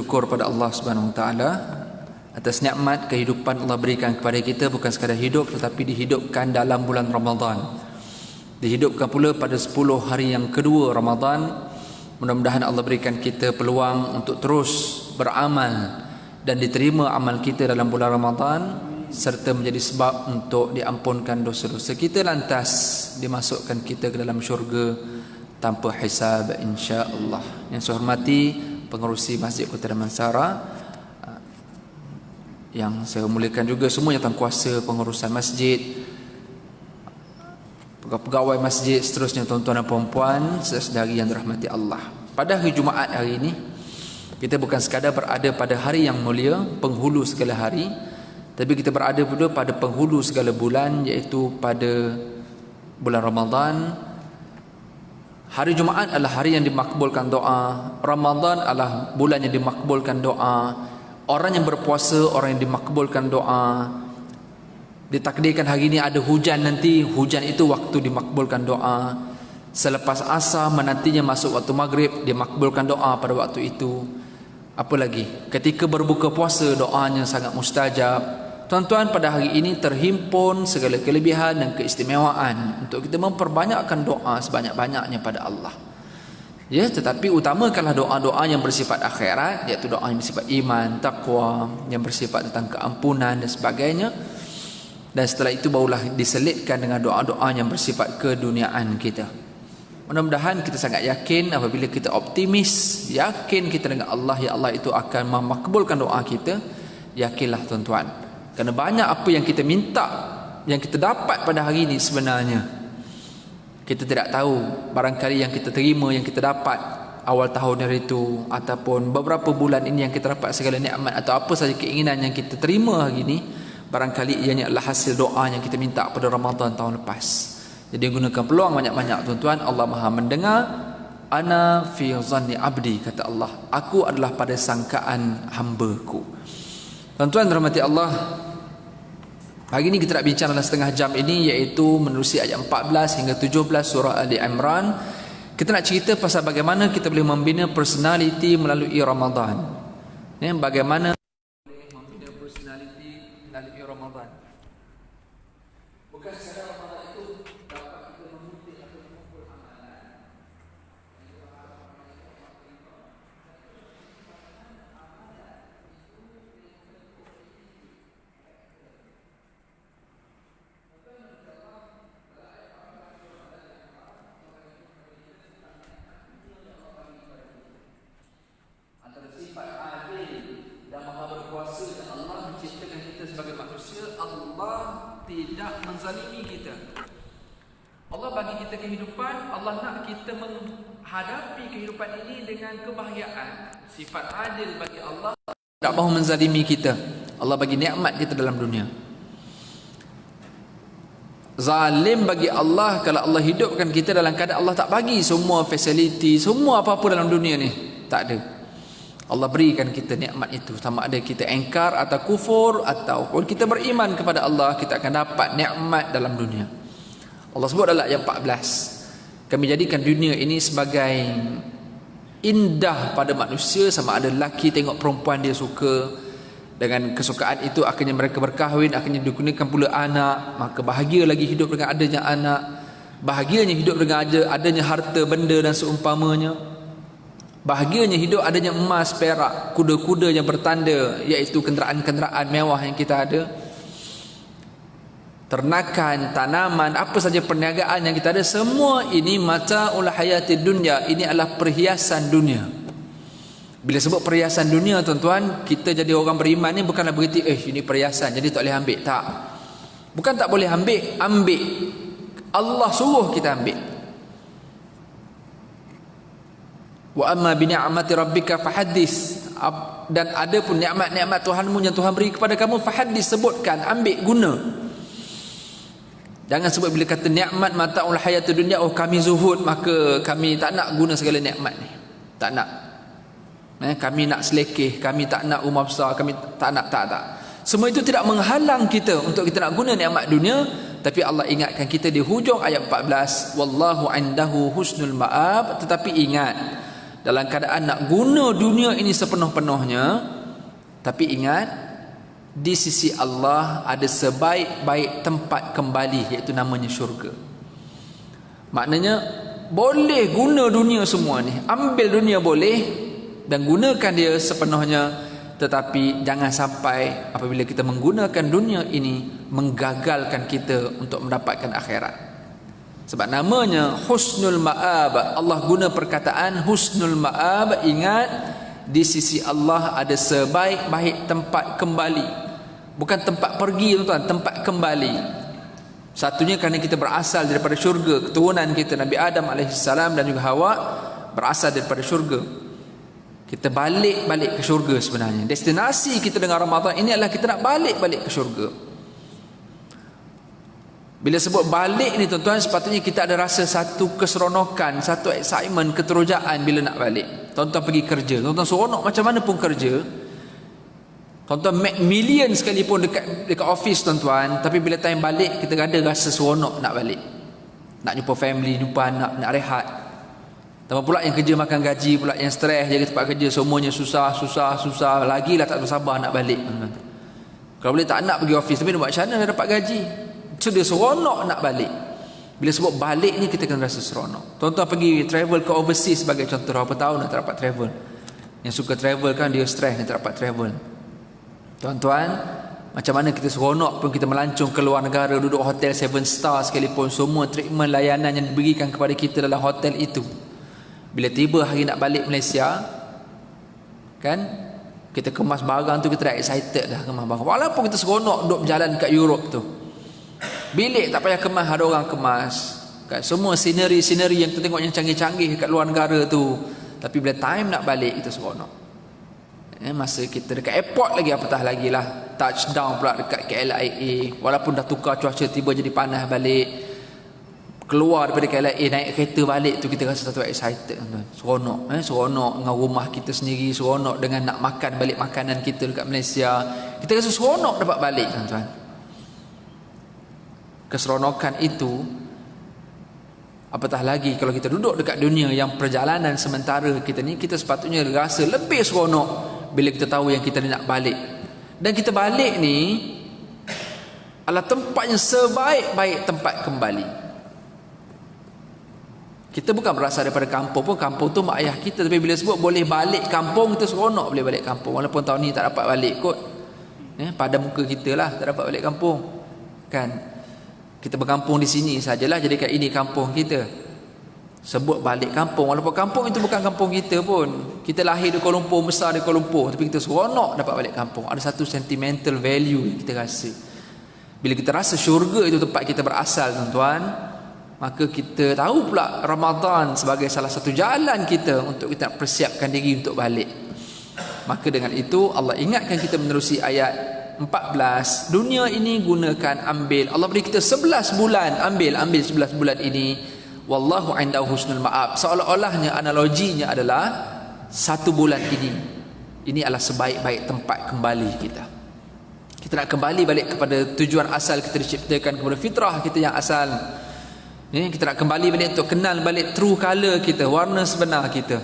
bersyukur pada Allah Subhanahu Wa Taala atas nikmat kehidupan Allah berikan kepada kita, bukan sekadar hidup tetapi dihidupkan dalam bulan Ramadan. Dihidupkan pula pada 10 hari yang kedua Ramadan. Mudah-mudahan Allah berikan kita peluang untuk terus beramal dan diterima amal kita dalam bulan Ramadan, serta menjadi sebab untuk diampunkan dosa-dosa kita, lantas dimasukkan kita ke dalam syurga tanpa hisab, insya-Allah. Yang saya hormati pengerusi Masjid Kota Damansara, yang saya muliakan juga semuanya tangkuasa pengurusan masjid, pegawai masjid, seterusnya tuan-tuan dan puan-puan, saudara-saudari yang dirahmati Allah. Pada hari Jumaat hari ini, kita bukan sekadar berada pada hari yang mulia, penghulu segala hari, tapi kita berada pula pada penghulu segala bulan, iaitu pada bulan Ramadan. Hari Jumaat adalah hari yang dimakbulkan doa. Ramadan adalah bulan yang dimakbulkan doa. Orang yang berpuasa, orang yang dimakbulkan doa. Ditakdirkan hari ini ada hujan nanti, hujan itu waktu dimakbulkan doa. Selepas asar menantinya masuk waktu maghrib, dimakbulkan doa pada waktu itu. Apa lagi? Ketika berbuka puasa, doanya sangat mustajab. Tuan-tuan, pada hari ini terhimpun segala kelebihan dan keistimewaan untuk kita memperbanyakkan doa sebanyak-banyaknya pada Allah. Ya, tetapi utamakanlah doa-doa yang bersifat akhirat, iaitu doa yang bersifat iman, taqwa, yang bersifat tentang keampunan dan sebagainya. Dan setelah itu barulah diselitkan dengan doa-doa yang bersifat keduniaan kita. Mudah-mudahan kita sangat yakin apabila kita optimis, yakin kita dengan Allah, ya Allah itu akan memakbulkan doa kita. Yakinlah tuan-tuan, kerana banyak apa yang kita minta, yang kita dapat pada hari ini sebenarnya kita tidak tahu. Barangkali yang kita terima, yang kita dapat awal tahun hari itu, ataupun beberapa bulan ini yang kita dapat segala nikmat atau apa saja keinginan yang kita terima hari ini, barangkali ianya adalah hasil doa yang kita minta pada Ramadan tahun lepas. Jadi gunakan peluang banyak-banyak tuan-tuan. Allah Maha mendengar. Ana fi zanni abdi, kata Allah, aku adalah pada sangkaan hamba-Ku. Tuan-tuan rahmati Allah, hari ini kita nak bincang dalam setengah jam ini, iaitu menerusi ayat 14 hingga 17 surah Ali Imran. Kita nak cerita pasal bagaimana kita boleh membina personality melalui Ramadan. Bagaimana boleh membina personality melalui Ramadan. Bukan sekadar Ramadan itu dapat kita memutik atau mengumpul amalan. Antara sifat adil dan maha berkuasa yang Allah menciptakan kita sebagai manusia, Allah tidak menzalimi kita. Allah bagi kita kehidupan, Allah nak kita menghadapi kehidupan ini dengan kebahagiaan. Sifat adil bagi Allah, tak mahu menzalimi kita. Allah bagi nikmat kita dalam dunia. Zalim bagi Allah kalau Allah hidupkan kita dalam keadaan Allah tak bagi semua fasiliti, semua apa-apa dalam dunia ni. Tak ada. Allah berikan kita nikmat itu, sama ada kita engkar atau kufur, ataupun kita beriman kepada Allah, kita akan dapat nikmat dalam dunia. Allah sebut dalam ayat 14, kami jadikan dunia ini sebagai indah pada manusia, sama ada lelaki tengok perempuan dia suka, dengan kesukaan itu akhirnya mereka berkahwin, akhirnya dikurniakan pula anak, maka bahagia lagi hidup dengan adanya anak, bahagianya hidup dengan adanya harta benda dan seumpamanya. Bahagianya hidup adanya emas, perak, kuda-kuda yang bertanda, iaitu kenderaan-kenderaan mewah yang kita ada, ternakan, tanaman, apa saja perniagaan yang kita ada, semua ini mata'ul hayatid dunya, ini adalah perhiasan dunia. Bila sebut perhiasan dunia tuan-tuan, kita jadi orang beriman ni bukanlah berarti ini perhiasan jadi tak boleh ambil. Tak. Bukan tak boleh ambil, ambil. Allah suruh kita ambil. Wa amma bi ni'mati rabbika fahaddis, dan ada pun nikmat-nikmat Tuhanmu yang Tuhan beri kepada kamu, fahaddis, sebutkan, ambil, guna. Jangan sebut bila kata nikmat mata'ul hayatud dunya, oh kami zuhud maka kami tak nak guna segala nikmat ni. Tak nak. Kami nak selekeh, kami tak nak rumah besar, kami tak nak, tak. Semua itu tidak menghalang kita untuk kita nak guna nikmat dunia, tapi Allah ingatkan kita di hujung ayat 14, wallahu indahu husnul ma'ab, tetapi ingat, dalam keadaan nak guna dunia ini sepenuh-penuhnya, tapi ingat di sisi Allah ada sebaik-baik tempat kembali, iaitu namanya syurga. Maknanya boleh guna dunia semua ni, ambil dunia boleh dan gunakan dia sepenuhnya, tetapi jangan sampai apabila kita menggunakan dunia ini menggagalkan kita untuk mendapatkan akhirat. Sebab namanya husnul ma'ab. Allah guna perkataan husnul ma'ab. Ingat, di sisi Allah ada sebaik-baik tempat kembali. Bukan tempat pergi, tuan, tempat kembali. Satunya kerana kita berasal daripada syurga. Keturunan kita Nabi Adam AS dan juga Hawa berasal daripada syurga. Kita balik ke syurga sebenarnya. Destinasi kita dengan Ramadan ini adalah kita nak balik ke syurga. Bila sebut balik ni tuan-tuan, sepatutnya kita ada rasa satu keseronokan, satu excitement, keterujaan bila nak balik. Tuan-tuan pergi kerja, tuan-tuan seronok macam mana pun kerja. Tuan-tuan make million sekalipun dekat office tuan-tuan, tapi bila time balik kita ada rasa seronok nak balik. Nak jumpa family, jumpa anak, nak rehat. Tambah pula yang kerja makan gaji, pula yang stres jaga tempat kerja, semuanya susah. Lagilah tak bersabar nak balik. Kalau boleh tak nak pergi office, tapi buat macam mana dah dapat gaji? So dia seronok nak balik. Bila sebut balik ni kita kena rasa seronok. Tuan-tuan pergi travel ke overseas sebagai contoh, berapa tahun dah tak dapat travel. Yang suka travel kan dia stres dia tak dapat travel. Tuan-tuan, macam mana kita seronok pun kita melancong ke luar negara, duduk hotel 7 star sekalipun, semua treatment layanan yang diberikan kepada kita dalam hotel itu. Bila tiba hari nak balik Malaysia, kan, kita kemas barang tu, kita dah excited dah kemas barang. Walaupun kita seronok duduk berjalan kat Europe tu, bilik tak payah kemas, ada orang kemas kan, semua scenery yang kita tengok yang canggih-canggih kat luar negara tu. Tapi bila time nak balik kita seronok. Masa kita dekat airport lagi, apatah lagi lah touchdown pula dekat KLIA, walaupun dah tukar cuaca, tiba jadi panas balik, keluar daripada KLIA naik kereta balik tu, kita rasa satu excited tuan. Seronok, seronok dengan rumah kita sendiri, seronok dengan nak makan balik makanan kita dekat Malaysia, kita rasa seronok dapat balik tuan-tuan. Keseronokan itu, apatah lagi kalau kita duduk dekat dunia yang perjalanan sementara kita ni, kita sepatutnya rasa lebih seronok bila kita tahu yang kita nak balik. Dan kita balik ni adalah tempat yang sebaik-baik tempat kembali. Kita bukan berasal daripada kampung pun, kampung tu mak ayah kita, tapi bila sebut boleh balik kampung, kita seronok boleh balik kampung. Walaupun tahun ni tak dapat balik kot, pada muka kita lah tak dapat balik kampung kan. Kita berkampung di sini sajalah, jadikan ini kampung kita. Sebut balik kampung, walaupun kampung itu bukan kampung kita pun. Kita lahir di Kuala Lumpur, besar di Kuala Lumpur, tapi kita seronok dapat balik kampung. Ada satu sentimental value yang kita rasa. Bila kita rasa syurga itu tempat kita berasal tuan-tuan, maka kita tahu pula Ramadan sebagai salah satu jalan kita untuk kita persiapkan diri untuk balik. Maka dengan itu Allah ingatkan kita menerusi ayat 14, dunia ini gunakan, ambil. Allah beri kita 11 bulan, ambil 11 bulan ini. Wallahu indahu husnul ma'ab. Seolah-olahnya analoginya adalah 1 bulan ini adalah sebaik-baik tempat kembali kita. Kita nak kembali balik kepada tujuan asal kita diciptakan, kepada fitrah kita yang asal. Kita nak kembali balik untuk kenal balik true color kita, warna sebenar kita.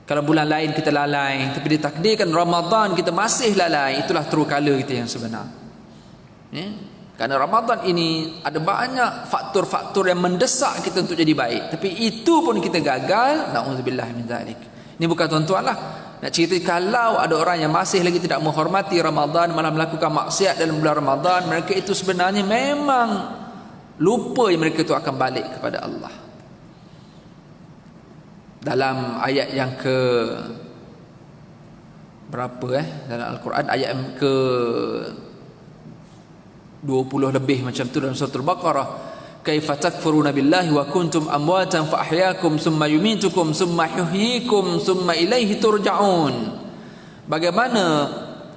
Kalau bulan lain kita lalai, tapi ditakdirkan Ramadan kita masih lalai, itulah true color kita yang sebenar. Kerana Ramadan ini ada banyak faktor-faktor yang mendesak kita untuk jadi baik, tapi itu pun kita gagal. Na'udzubillah min zalik. Ini bukan tuan-tuan lah nak cerita, kalau ada orang yang masih lagi tidak menghormati Ramadan, malah melakukan maksiat dalam bulan Ramadan, mereka itu sebenarnya memang lupa yang mereka itu akan balik kepada Allah. Dalam ayat yang ke berapa dalam Al-Quran, ayat yang ke 20 lebih macam tu dalam surah Al-Baqarah, kaifa takfuruna billahi wa kuntum amwatan fa ahyaakum summa yumitukum summa yuhyikum summa ilaihi turja'un. Bagaimana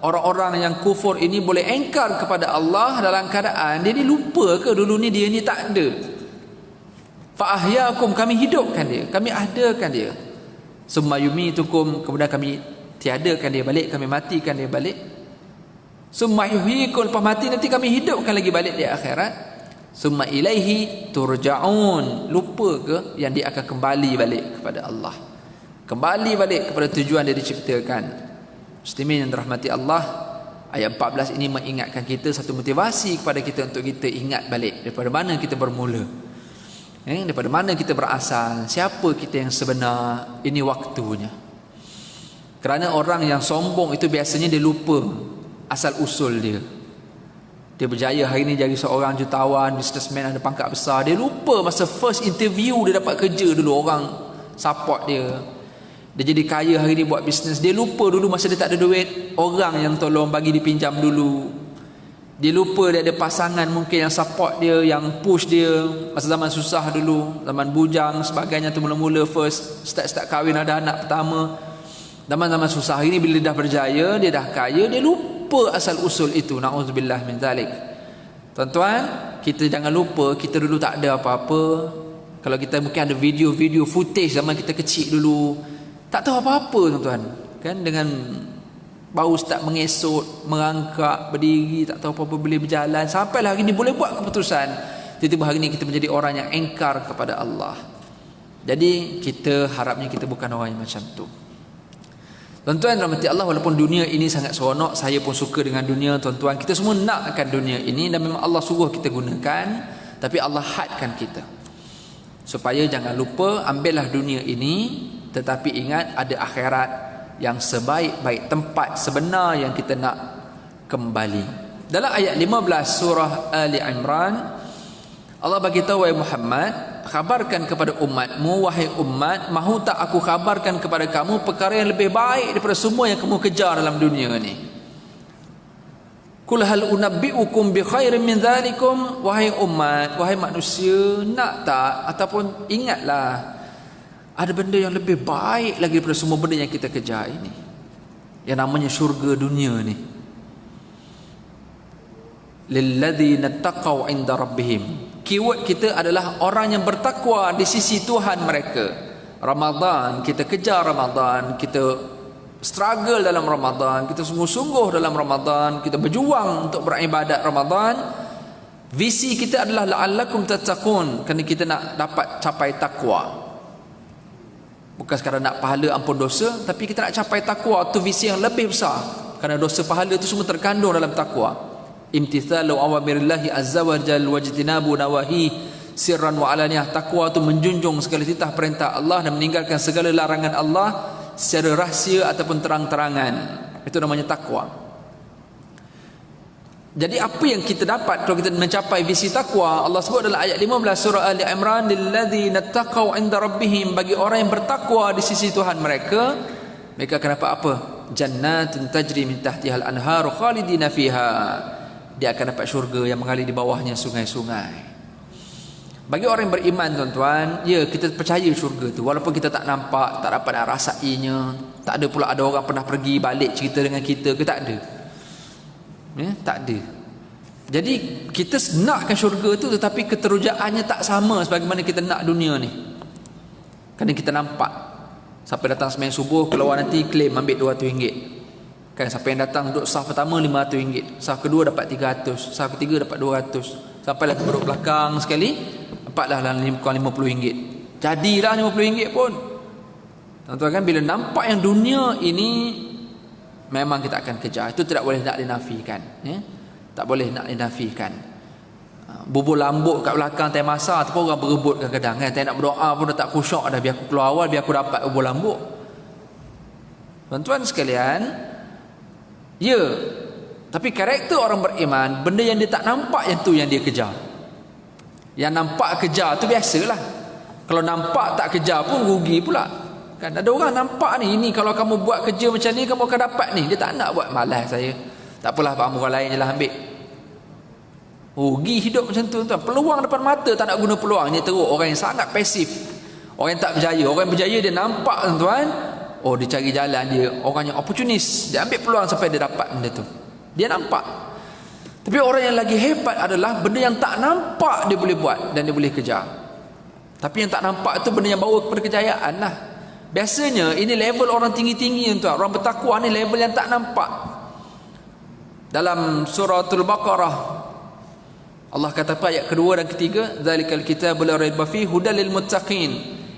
orang-orang yang kufur ini boleh engkar kepada Allah dalam keadaan dia ni lupa ke dulu ni dia ni tak ada. Fa ahyaakum, kami hidupkan dia, kami adakan dia. Summa yumitukum, kemudian kami tiadakan dia balik, kami matikan dia balik. Summa yuhyikum, lepas mati nanti kami hidupkan lagi balik di akhirat. Summa ilaihi turja'un, lupa ke yang dia akan kembali balik kepada Allah. Kembali balik kepada tujuan dia diciptakan. Muslimin yang dirahmati Allah, ayat 14 ini mengingatkan kita satu motivasi kepada kita untuk kita ingat balik daripada mana kita bermula. Daripada mana kita berasal, siapa kita yang sebenar. Ini waktunya. Kerana orang yang sombong itu biasanya dia lupa asal usul dia. Dia berjaya hari ni jadi seorang jutawan, businessman, ada pangkat besar. Dia lupa masa first interview dia dapat kerja dulu, orang support dia. Dia jadi kaya hari ni buat bisnes. Dia lupa dulu masa dia tak ada duit, orang yang tolong bagi dia pinjam dulu. Dia lupa dia ada pasangan mungkin yang support dia, yang push dia masa zaman susah dulu, zaman bujang sebagainya tu, mula-mula first start kahwin, ada anak pertama. Zaman-zaman susah ini bila dia dah berjaya, dia dah kaya, dia lupa asal usul itu. Na'udzubillah min zalik. Tuan-tuan, kita jangan lupa kita dulu tak ada apa-apa. Kalau kita mungkin ada video footage zaman kita kecil dulu, tak tahu apa-apa tuan-tuan. Kan dengan baru start mengesot, merangkak, berdiri, tak tahu apa-apa, boleh berjalan, sampailah hari ni boleh buat keputusan. Tiba-tiba hari ni kita menjadi orang yang engkar kepada Allah. Jadi kita harapnya kita bukan orang yang macam tu. Tuan-tuan rahmati Allah, walaupun dunia ini sangat seronok, saya pun suka dengan dunia tuan-tuan. Kita semua nakkan dunia ini dan memang Allah suruh kita gunakan, tapi Allah hadkan kita. Supaya jangan lupa ambillah dunia ini, tetapi ingat ada akhirat yang sebaik-baik tempat sebenar yang kita nak kembali. Dalam ayat 15 surah Ali Imran, Allah bagi tahu, wahai Muhammad, khabarkan kepada umatmu, wahai umat, mahu tak aku khabarkan kepada kamu perkara yang lebih baik daripada semua yang kamu kejar dalam dunia ni. Qul hal unabbiukum bi khairin min dzalikum, wahai umat, wahai manusia, nak tak ataupun ingatlah ada benda yang lebih baik lagi daripada semua benda yang kita kejar ini, yang namanya syurga dunia ni. Lilladzina taqaw 'inda rabbihim, keyword kita adalah orang yang bertakwa di sisi Tuhan mereka. Ramadan, kita kejar Ramadan, kita struggle dalam Ramadan, kita sungguh-sungguh dalam Ramadan, kita berjuang untuk beribadat Ramadan. Visi kita adalah la'allakum tattaqun, kerana kita nak dapat capai takwa. Bukan sekadar nak pahala ampun dosa, tapi kita nak capai takwa. Itu visi yang lebih besar, kerana dosa pahala itu semua terkandung dalam takwa. Imtithalu awamirillahi azza wa jalla wajtinabu nawahi sirran wa alaniyah. Takwa itu menjunjung segala titah perintah Allah dan meninggalkan segala larangan Allah secara rahsia ataupun terang-terangan. Itu namanya takwa. Jadi apa yang kita dapat kalau kita mencapai visi takwa? Allah sebut dalam ayat 15 surah Ali Imran, lilladzina taqaw 'inda rabbihim, bagi orang yang bertakwa di sisi Tuhan mereka, mereka akan dapat apa? Jannatun tajri min tahtihal anharu khalidina fiha. Dia akan dapat syurga yang mengalir di bawahnya sungai-sungai. Bagi orang yang beriman tuan-tuan, ya, kita percaya syurga tu walaupun kita tak nampak, tak dapat nak rasainya. Tak ada pula ada orang pernah pergi balik cerita dengan kita ke, tak ada. Tak ada. Jadi kita nakkan syurga tu, tetapi keterujaannya tak sama sebagaimana kita nak dunia ni. Kerana kita nampak siapa datang sembahyang subuh, keluar nanti claim ambil RM200. Kan siapa yang datang duduk saf pertama RM500, saf kedua dapat RM300, saf ketiga dapat RM200, sampailah ke duduk belakang sekali dapatlah RM50. Jadilah RM50 pun. Tuan-tuan kan, bila nampak yang dunia ini memang kita akan kejar. Itu tidak boleh nak dinafikan, ya? Tak boleh nak dinafikan. Bubur lambuk kat belakang time masa ataupun orang berebut kadang-kadang kan, tak nak berdoa pun dah tak khusyuk dah, biar aku keluar awal, biar aku dapat bubur lambuk. Tuan-tuan sekalian, ya, tapi karakter orang beriman, benda yang dia tak nampak yang tu yang dia kejar. Yang nampak kejar tu biasalah. Kalau nampak tak kejar pun rugi pula. Kan ada orang nampak ni, ini kalau kamu buat kerja macam ni kamu akan dapat ni. Dia tak nak buat, malas saya. Tak apalah, pak orang lain je lah ambil. Rugi hidup macam tu tuan. Peluang depan mata tak nak guna peluang. Dia teruk orang yang sangat pasif. Orang yang tak berjaya. Orang yang berjaya dia nampak tuan. Oh, dia cari jalan dia. Orang yang opportunis, dia ambil peluang sampai dia dapat benda tu. Dia nampak. Tapi orang yang lagi hebat adalah benda yang tak nampak dia boleh buat dan dia boleh kejar. Tapi yang tak nampak itu benda yang bawa kepada kejayaan lah. Biasanya ini level orang tinggi-tinggi tuan. Orang bertakwa ni level yang tak nampak. Dalam suratul Baqarah Allah kata apa ayat kedua dan ketiga, zalikal kitabul la raiba fihi hudal lil muttaqin.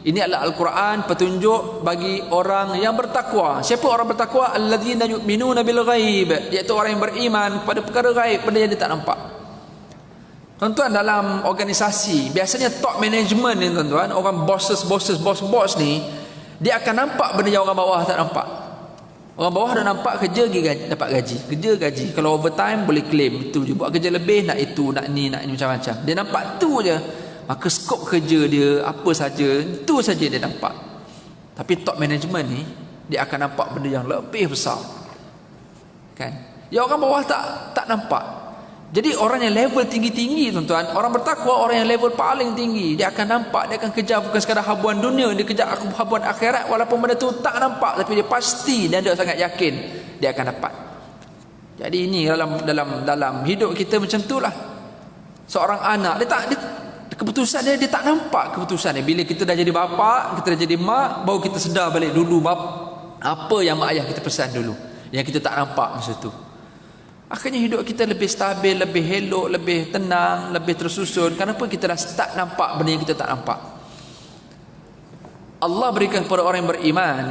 Ini adalah Al-Quran, petunjuk bagi orang yang bertakwa. Siapa orang bertakwa? Alladzina yu'minuna bil ghaib, iaitu orang yang beriman kepada perkara gaib, benda yang dia tak nampak. Tuan-tuan, dalam organisasi biasanya top management ni tuan-tuan, orang boss ni, dia akan nampak benda yang orang bawah tak nampak. Orang bawah dah nampak kerja dapat gaji, kerja gaji. Kalau overtime boleh claim, itu je. Buat kerja lebih nak itu, nak ni macam-macam. Dia nampak tu je. Maka skop kerja dia apa saja, itu saja dia nampak. Tapi top management ni, dia akan nampak benda yang lebih besar. Kan? Yang orang bawah tak nampak. Jadi orang yang level tinggi-tinggi tuan-tuan, orang bertakwa, orang yang level paling tinggi, dia akan nampak, dia akan kejar bukan sekadar habuan dunia, dia kejar habuan akhirat. Walaupun benda tu tak nampak, tapi dia pasti dan dia sangat yakin dia akan dapat. Jadi ini dalam hidup kita macam itulah. Seorang anak keputusan dia tak nampak keputusan dia. Bila kita dah jadi bapa, kita dah jadi mak, baru kita sedar balik dulu apa yang mak ayah kita pesan dulu, yang kita tak nampak masa tu. Akhirnya hidup kita lebih stabil, lebih elok, lebih tenang, lebih tersusun. Kenapa? Kita dah start nampak benda yang kita tak nampak. Allah berikan kepada orang yang beriman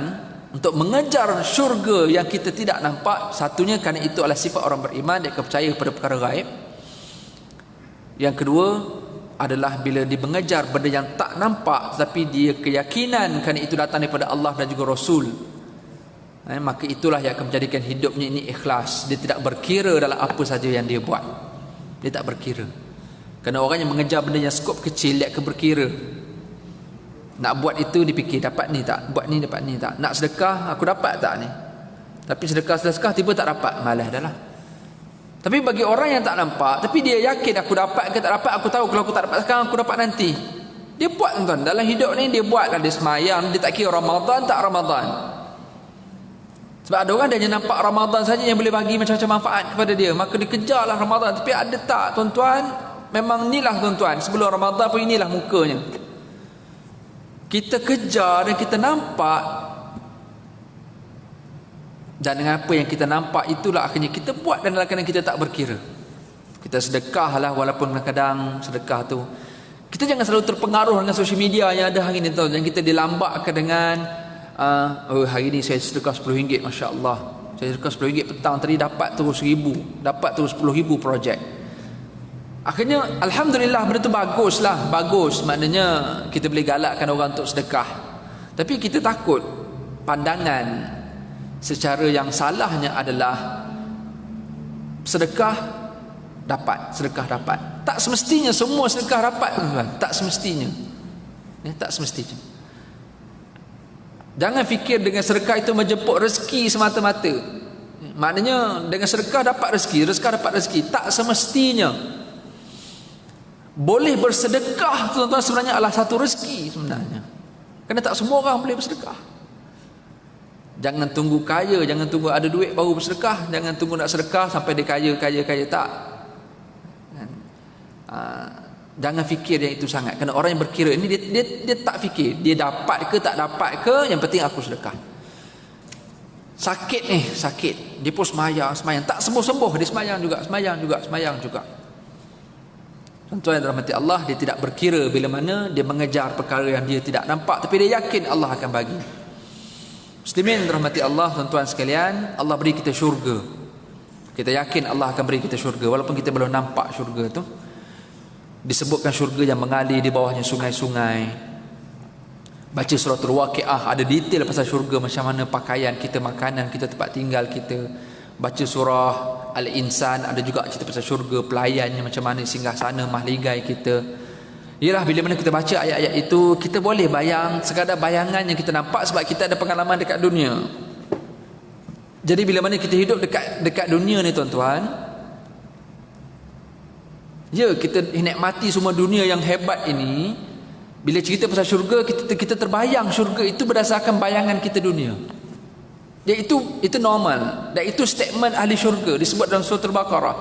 untuk mengejar syurga yang kita tidak nampak. Satunya kerana itu adalah sifat orang beriman, dia akan percaya kepada perkara gaib. Yang kedua adalah bila dia mengejar benda yang tak nampak, tapi dia keyakinan kerana itu datang daripada Allah dan juga Rasul, maka itulah yang akan menjadikan hidupnya ini ikhlas. Dia tidak berkira dalam apa saja yang dia buat. Dia tak berkira. Kerana orang yang mengejar benda yang skop kecil, dia akan berkira. Nak buat itu dipikir, dapat ni tak? Buat ni dapat ni tak? Nak sedekah, aku dapat tak ni? Tapi sedekah tiba tak dapat, malas dah lah. Tapi bagi orang yang tak nampak, tapi dia yakin aku dapat ke tak dapat, aku tahu kalau aku tak dapat sekarang, aku dapat nanti. Dia buat tuan-tuan. Dalam hidup ni dia buat lah, dia semayang, dia tak kira Ramadan tak Ramadan. Sebab ada orang dia hanya nampak Ramadan saja yang boleh bagi macam-macam manfaat kepada dia, maka dia kejarlah Ramadan. Tapi ada tak tuan-tuan? Memang inilah tuan-tuan, sebelum Ramadan pun inilah mukanya. Kita kejar dan kita nampak, dan dengan apa yang kita nampak itulah akhirnya kita buat, dan dalam keadaan kita tak berkira. Kita sedekah lah, walaupun kadang-kadang sedekah tu, kita jangan selalu terpengaruh dengan social media yang ada hari ni tuan. Yang kita dilambakkan dengan hari ni saya sedekah RM10, Masya Allah, saya sedekah RM10 petang tadi dapat terus RM1,000, dapat terus RM10,000 projek. Akhirnya Alhamdulillah, benda tu bagus, maknanya kita boleh galakkan orang untuk sedekah. Tapi kita takut pandangan secara yang salahnya adalah sedekah dapat. Tak semestinya semua sedekah dapat tuan. Tak semestinya. Tak semestinya. Jangan fikir dengan sedekah itu menjemput rezeki semata-mata. Maknanya dengan sedekah dapat rezeki, dapat rezeki. Tak semestinya. Boleh bersedekah tuan-tuan sebenarnya adalah satu rezeki sebenarnya. Kerana tak semua orang boleh bersedekah. Jangan tunggu kaya, jangan tunggu ada duit baru bersedekah. Jangan tunggu nak sedekah sampai dia kaya tak. Jangan fikir yang itu sangat. Kerana orang yang berkira ini dia tak fikir dia dapat ke tak dapat ke, yang penting aku sedekah. Sakit dia pun semayang, tak sembuh-sembuh, dia semayang juga. Tuan-tuan yang dirahmati Allah, dia tidak berkira bila mana dia mengejar perkara yang dia tidak nampak, tapi dia yakin Allah akan bagi. Muslimin dirahmati Allah, tuan-tuan sekalian, Allah beri kita syurga. Kita yakin Allah akan beri kita syurga walaupun kita belum nampak syurga tu. Disebutkan syurga yang mengalir di bawahnya sungai-sungai. Baca surah Al-Waqiah, ada detail pasal syurga, macam mana pakaian kita, makanan kita, tempat tinggal kita. Baca surah Al-Insan, ada juga cerita pasal syurga, pelayannya macam mana, singgah sana, mahligai kita. Yalah, bila mana kita baca ayat-ayat itu, kita boleh bayang, sekadar bayangan yang kita nampak sebab kita ada pengalaman dekat dunia. Jadi bila mana kita hidup dekat dunia ni tuan-tuan, ya, kita nikmati semua dunia yang hebat ini. Bila cerita pasal syurga, kita terbayang syurga itu berdasarkan bayangan kita dunia. Dan itu normal. Dan itu statement ahli syurga disebut dalam surah Al-Baqarah.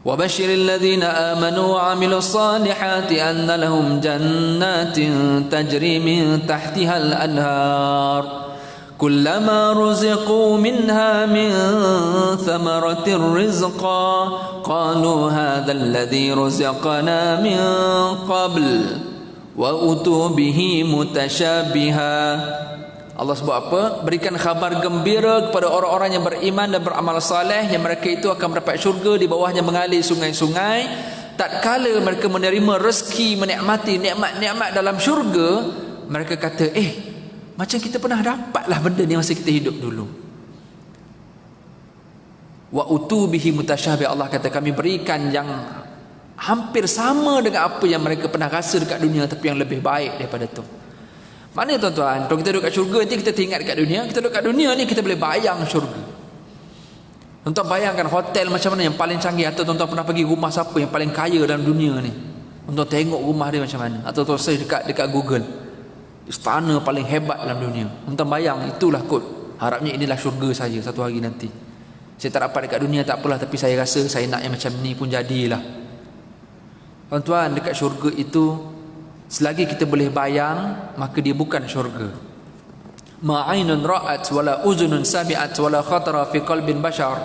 Wa basyiril ladzina amanu wa 'amilus salihati anna lahum jannatin tajri min tahtihal anhar kullama ruziqu minha min thamaratir rizqa qalu hadha alladhi ruziqana min qabl wa utu bihi mutasyabiha. Allah sebut apa? Berikan khabar gembira kepada orang-orang yang beriman dan beramal saleh yang mereka itu akan mendapat syurga, di bawahnya mengalir sungai-sungai. Tatkala mereka menerima rezeki, menikmati nikmat-nikmat dalam syurga, mereka kata, macam kita pernah dapatlah benda ni masa kita hidup dulu. Wa utu bihi mutasyabih. Allah kata, kami berikan yang hampir sama dengan apa yang mereka pernah rasa dekat dunia, tapi yang lebih baik daripada tu. Mana tuan-tuan, kalau kita duduk kat syurga nanti kita teringat dekat dunia. Kita duduk kat dunia ni kita boleh bayang syurga. Tuan-tuan bayangkan hotel macam mana yang paling canggih. Atau tuan-tuan pernah pergi rumah siapa yang paling kaya dalam dunia ni, tuan-tuan tengok rumah dia macam mana. Atau tuan search dekat Google, istana paling hebat dalam dunia. Tuan-tuan bayang, itulah kot. Harapnya inilah syurga saya satu hari nanti. Saya tak dapat dekat dunia, tak apalah, tapi saya rasa saya nak yang macam ni pun jadilah. Tuan-tuan, dekat syurga itu, selagi kita boleh bayang, maka dia bukan syurga. Ma'ainun ra'at wala uzunun sami'at wala khatara fi qalbin bashar.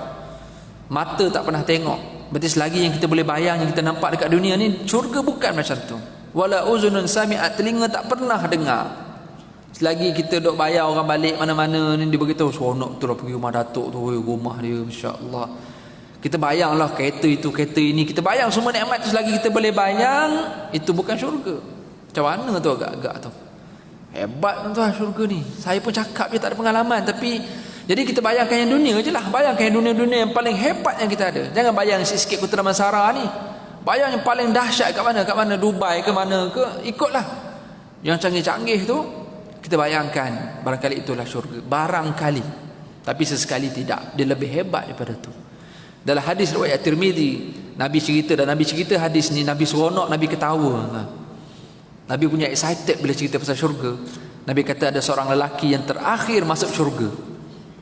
Mata tak pernah tengok. Berarti selagi yang kita boleh bayang, yang kita nampak dekat dunia ni, syurga bukan macam tu. Wala uzunun sami'at, telinga tak pernah dengar. Selagi kita duk bayar orang balik mana-mana ni, dia beritahu seronok tu lah pergi rumah datuk tu, rumah dia masya-Allah. Kita bayanglah kereta itu, kereta ini, kita bayang semua nikmat tu. Selagi kita boleh bayang, itu bukan syurga. Macam mana tu agak-agak tu. Hebat tuan-tuan syurga ni. Saya pun cakap je tak ada pengalaman. Tapi jadi kita bayangkan yang dunia je lah. Bayangkan yang dunia-dunia yang paling hebat yang kita ada. Jangan bayang sikit-sikit Kota Damansara ni. Bayang yang paling dahsyat kat mana? Kat mana? Dubai ke mana ke? Ikutlah. Yang canggih-canggih tu kita bayangkan. Barangkali itulah syurga. Barangkali. Tapi sesekali tidak. Dia lebih hebat daripada tu. Dalam hadis riwayat Tirmizi, Nabi cerita, dan Nabi cerita hadis ni, Nabi seronok, Nabi ketawa. Nabi punya excited bila cerita pasal syurga. Nabi kata ada seorang lelaki yang terakhir masuk syurga.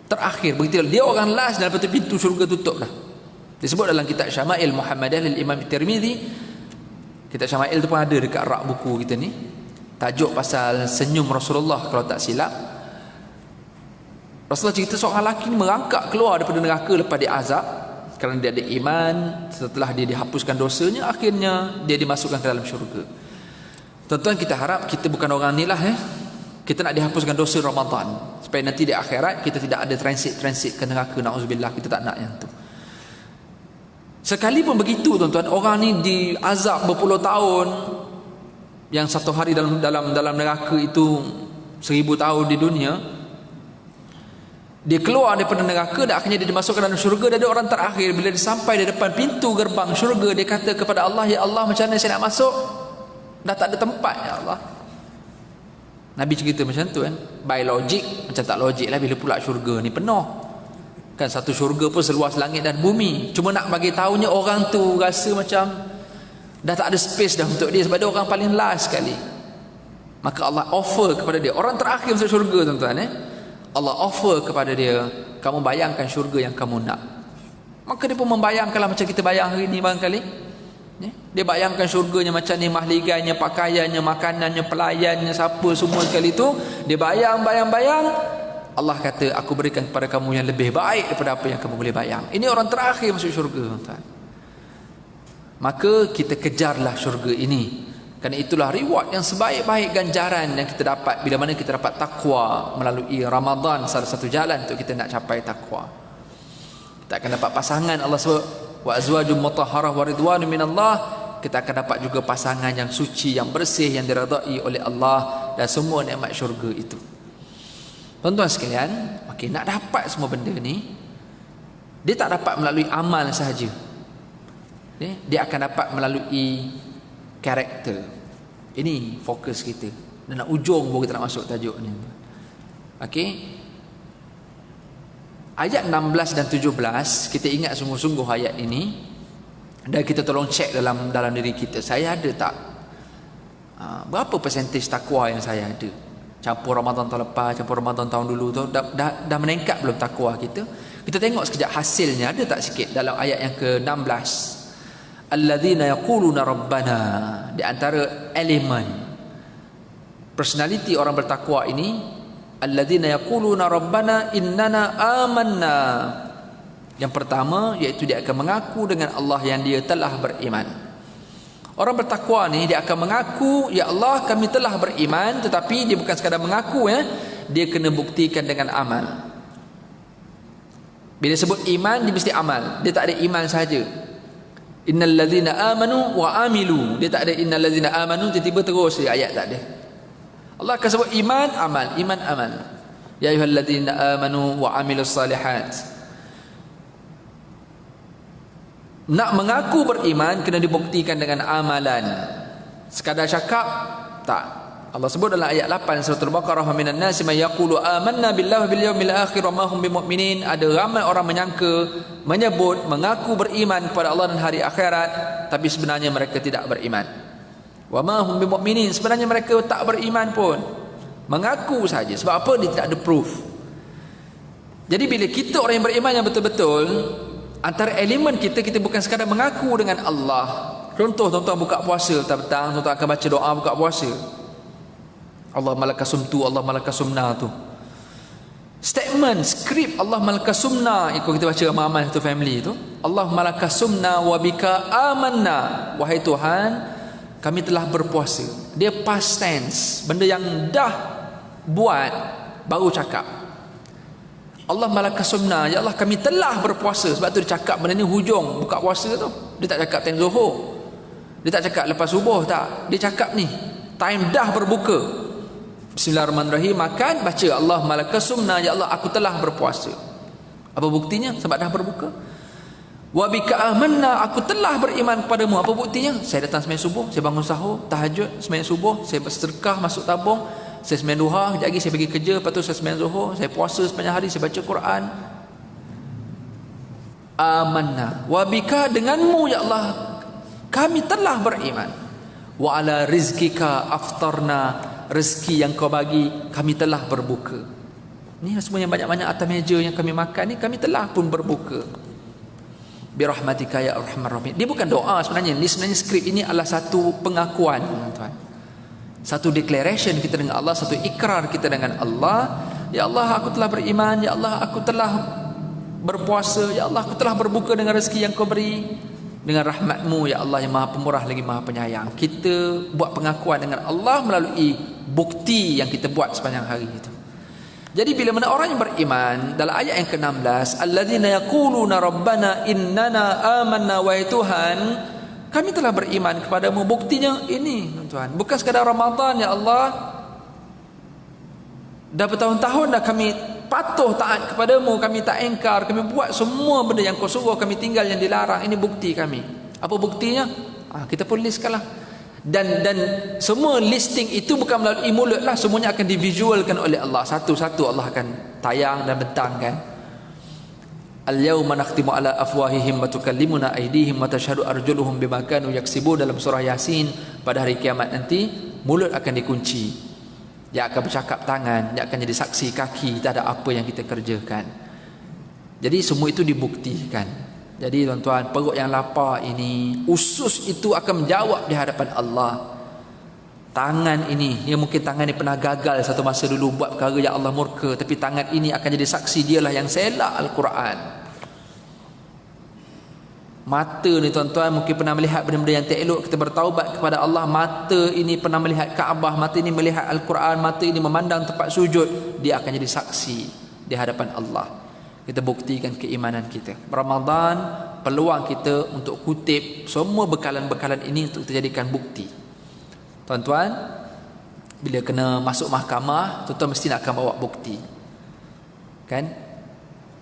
Terakhir, begitu dia orang last, dan lepas tu pintu syurga tutup dah. Disebut dalam kitab Syama'il Muhammadiyah lil Imam Tirmizi. Kitab Syama'il tu pun ada dekat rak buku kita ni. Tajuk pasal senyum Rasulullah kalau tak silap. Rasulullah cerita seorang lelaki ni merangkak keluar daripada neraka lepas dia azab kerana dia ada iman. Setelah dia dihapuskan dosanya, akhirnya dia dimasukkan ke dalam syurga. Tuan-tuan, kita harap kita bukan orang ni lah kita nak dihapuskan dosa Ramadan supaya nanti di akhirat kita tidak ada transit ke neraka, na'udzubillah. Kita tak nak yang tu. Sekalipun begitu tuan-tuan, orang ni diazab berpuluh tahun, yang satu hari dalam neraka itu 1000 tahun di dunia. Dia keluar daripada neraka dan akhirnya dia dimasukkan dalam syurga. Dan ada orang terakhir, bila dia sampai di depan pintu gerbang syurga, dia kata kepada Allah, ya Allah, macam mana saya nak masuk? Dah tak ada tempat, ya Allah. Nabi cerita macam tu kan. By logic, macam tak logik lah bila pula syurga ni penuh. Kan satu syurga pun seluas langit dan bumi. Cuma nak bagi tahunya orang tu rasa macam dah tak ada space dah untuk dia, sebab dia orang paling last sekali. Maka Allah offer kepada dia, orang terakhir masuk syurga tuan-tuan Allah offer kepada dia, kamu bayangkan syurga yang kamu nak. Maka dia pun membayangkanlah macam kita bayang hari ni barangkali. Dia bayangkan syurganya macam ni, mahliganya, pakaiannya, makanannya, pelayannya, siapa semua sekali tu. Dia bayang. Allah kata, aku berikan kepada kamu yang lebih baik daripada apa yang kamu boleh bayang. Ini orang terakhir masuk syurga, tuan. Maka kita kejarlah syurga ini. Kerana itulah reward yang sebaik-baik ganjaran yang kita dapat bila mana kita dapat takwa melalui Ramadan. Salah satu jalan untuk kita nak capai takwa. Kita akan dapat pasangan, Allah sebut wa azwajum mutahharah wa ridwanun minallah. Kita akan dapat juga pasangan yang suci, yang bersih, yang diredai oleh Allah, dan semua nikmat syurga itu. Tuan-tuan sekalian, nak dapat semua benda ni, dia tak dapat melalui amal sahaja. Dia akan dapat melalui karakter. Ini fokus kita. Dan nak ujung baru kita nak masuk tajuk ni. Okey. Ayat 16 dan 17, kita ingat sungguh-sungguh ayat ini, dan kita tolong cek dalam diri kita, saya ada tak berapa persentage takwa yang saya ada? Campur Ramadan tahun lepas, campur Ramadan tahun dulu tu, dah meningkat belum takwa kita? Kita tengok sekejap hasilnya, ada tak sikit dalam ayat yang ke-16. Alladzina yaquluna rabbana. Di antara elemen personality orang bertakwa ini alladzina yaquluna rabbana innana amanna. Yang pertama iaitu dia akan mengaku dengan Allah yang dia telah beriman. Orang bertakwa ni dia akan mengaku, ya Allah kami telah beriman, tetapi dia bukan sekadar mengaku dia kena buktikan dengan amal. Bila sebut iman dia mesti amal. Dia tak ada iman saja. Innal ladzina amanu wa amilu. Dia tak ada innal ladzina amanu tiba-tiba terus ayat tak ada. Allah akan sebut iman, amal, iman, amal. Ya ayyuhalladzina amanu wa amilus salihat. Nak mengaku beriman kena dibuktikan dengan amalan. Sekadar cakap tak. Allah sebut dalam ayat 8 surah Al-Baqarah, minan nasi may yaqulu amanna billahi bil yaumil akhir wa ma hum bimumin. Ada ramai orang menyebut mengaku beriman kepada Allah dan hari akhirat, tapi sebenarnya mereka tidak beriman. Wa ma hum bimumin, sebenarnya mereka tak beriman pun. Mengaku saja. Sebab apa? Dia tak ada proof. Jadi bila kita orang yang beriman yang betul-betul, antara elemen kita bukan sekadar mengaku dengan Allah. Contoh tuan-tuan buka puasa petang, tuan-tuan akan baca doa buka puasa. Allah malakasumtu, Allah malakasumna tu. Statement, skrip Allah malakasumna, ikut kita baca amal-amal satu family tu. Allah malakasumna wa bika amanna. Wahai Tuhan, kami telah berpuasa. Dia past tense, benda yang dah buat baru cakap. Allah malakasumna, ya Allah kami telah berpuasa. Sebab tu dia cakap benda ni hujung buka puasa tu. Dia tak cakap time zuhur, dia tak cakap lepas subuh, tak. Dia cakap ni time dah berbuka. Bismillahirrahmanirrahim, makan, baca Allah malakasumna, ya Allah aku telah berpuasa. Apa buktinya? Sebab dah berbuka. Wa bika amanna, aku telah beriman kepadamu. Apa buktinya? Saya datang sembahyang subuh, saya bangun sahur, tahajud, sembahyang subuh, saya bersedekah, masuk tabung, saya sembahyang duha, kejap lagi saya pergi kerja, lepas tu saya sembahyang zuhur, saya puasa sepanjang hari, saya baca Quran. Amanna wa bika, denganmu ya Allah kami telah beriman. Wa ala rizkika aftarna, rezeki yang kau bagi kami telah berbuka. Ni semua yang banyak-banyak atas meja yang kami makan ni, kami telah pun berbuka. Birahmatika ya arhamar rahimin. Dia bukan doa sebenarnya. Ini sebenarnya skrip ini adalah satu pengakuan, tuan. Satu declaration kita dengan Allah, satu ikrar kita dengan Allah. Ya Allah aku telah beriman, ya Allah aku telah berpuasa, ya Allah aku telah berbuka dengan rezeki yang kau beri, dengan rahmatmu ya Allah yang maha pemurah lagi maha penyayang. Kita buat pengakuan dengan Allah melalui bukti yang kita buat sepanjang hari itu. Jadi bila mana orang yang beriman, dalam ayat yang ke-16, alladzina yaquluna rabbana innana amanna, wahai Tuhan kami telah beriman kepadamu. Buktinya ini tuan, bukan sekadar Ramadan, ya Allah dah bertahun-tahun dah kami patuh taat kepadamu, kami tak engkar, kami buat semua benda yang kau suruh, kami tinggal yang dilarang. Ini bukti kami. Apa buktinya? Kita pun listkan lah. Dan semua listing itu bukan melalui mulut lah, semuanya akan divisualkan oleh Allah. Satu-satu Allah akan tayang dan bentangkan. Al-yawma nakhtimu ala afwahihim wa tukallimuna aydihim wa tashhadu arjuluhum bima kanu yaksibun. Dalam surah Yasin, pada hari kiamat nanti mulut akan dikunci, dia akan bercakap tangan, dia akan jadi saksi kaki terhadap apa yang kita kerjakan. Jadi semua itu dibuktikan. Jadi tuan-tuan, perut yang lapar ini, usus itu akan menjawab di hadapan Allah. Tangan ini, yang mungkin tangan ini pernah gagal satu masa dulu buat perkara yang Allah murka, tapi tangan ini akan jadi saksi, dialah yang selak Al-Quran. Mata ni tuan-tuan mungkin pernah melihat benda-benda yang tak elok, kita bertaubat kepada Allah. Mata ini pernah melihat Kaabah, mata ini melihat Al-Quran, mata ini memandang tempat sujud, dia akan jadi saksi di hadapan Allah. Kita buktikan keimanan kita. Ramadan, peluang kita untuk kutip semua bekalan-bekalan ini untuk kita jadikan bukti. Tuan-tuan, bila kena masuk mahkamah, tuan-tuan mesti nak akan bawa bukti. Kan?